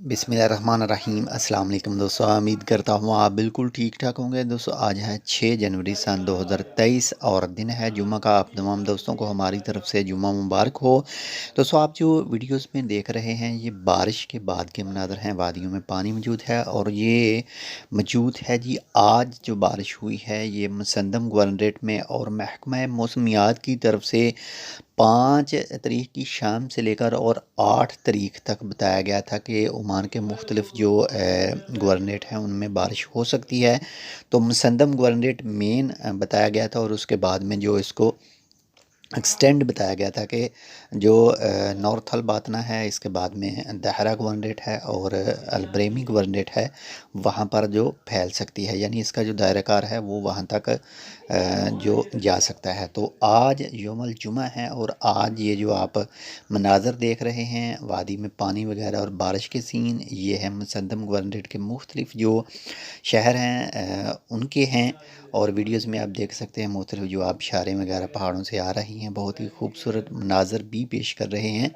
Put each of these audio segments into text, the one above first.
बिस्मिल्लाहिर्रहमानिर्रहीम। अस्सलाम वालेकुम दोस्तों, उम्मीद करता हूँ आप बिल्कुल ठीक ठाक होंगे। दोस्तों आज है 6 जनवरी सन 2023 और दिन है जुम्मा का। आप तमाम दोस्तों को हमारी तरफ से जुम्मा मुबारक हो। दोस्तों आप जो वीडियोस में देख रहे हैं ये बारिश के बाद के मनाज़र हैं। वादियों में पानी मौजूद है और ये मौजूद है जी। आज जो बारिश हुई है ये मुसंदम गवर्नरेट में और महकमा मौसमियात की तरफ से 5 तारीख की शाम से लेकर और 8 तारीख तक बताया गया था कि ओमान के मुख्तलिफ जो गवर्नरेट हैं उनमें बारिश हो सकती है। तो मुसंदम गवर्नरेट मेन बताया गया था और उसके बाद में जो इसको एक्सटेंड बताया गया था कि जो नॉर्थ अल बातना है, इसके बाद में दहरा गवर्नरेट है और अलब्रेमी गवर्नरेट है, वहाँ पर जो फैल सकती है, यानी इसका जो दायरा कार है वो वहाँ तक जो जा सकता है। तो आज यौमुल जुमा है और आज ये जो आप मनाज़र देख रहे हैं वादी में पानी वगैरह और बारिश के सीन, ये है मुसंदम गवर्नरेट के मुख्तलिफ जो शहर हैं उनके हैं। और वीडियोस में आप देख सकते हैं मुख्तलिफ जो आबशारें वगैरह पहाड़ों से आ रही हैं, बहुत ही खूबसूरत मनाज़र भी पेश कर रहे हैं।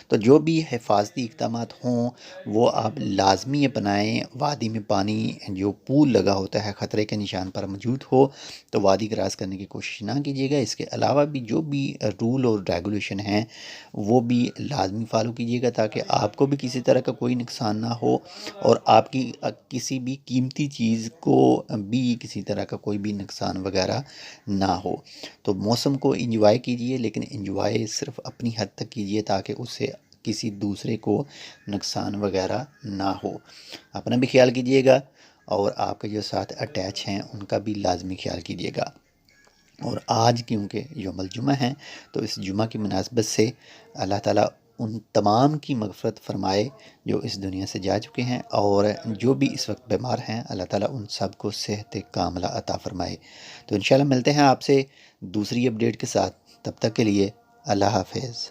तो जो भी हिफाजती इक़दामात हों वो आप लाजमी अपनाएँ। वादी में पानी जो पूल लगा होता है ख़तरे के निशान पर मौजूद हो तो वादी क्रॉस करने की कोशिश ना कीजिएगा। इसके अलावा भी जो भी रूल और रेगुलेशन हैं वो भी लाजमी फ़ॉलो कीजिएगा ताकि आपको भी किसी तरह का कोई नुकसान ना हो और आपकी किसी भी कीमती चीज़ को भी किसी तरह का कोई भी नुकसान वगैरह ना हो। तो मौसम को इंजॉय कीजिए, लेकिन इंजॉय सिर्फ अपनी हद तक कीजिए ताकि उससे किसी दूसरे को नुकसान वगैरह ना हो। अपना भी ख्याल कीजिएगा और आपके जो साथ अटैच हैं उनका भी लाजमी ख्याल कीजिएगा। और आज क्योंकि यौमुल जुमा है तो इस जुमा की मुनासबत से अल्लाह ताला उन तमाम की मग़फ़िरत फ़रमाए जो इस दुनिया से जा चुके हैं और जो भी इस वक्त बीमार हैं अल्लाह ताला उन सब को सेहत कामिला अता फ़रमाए। तो इंशाल्लाह मिलते हैं आपसे दूसरी अपडेट के साथ। तब तक के लिए अल्लाह हाफ़िज़।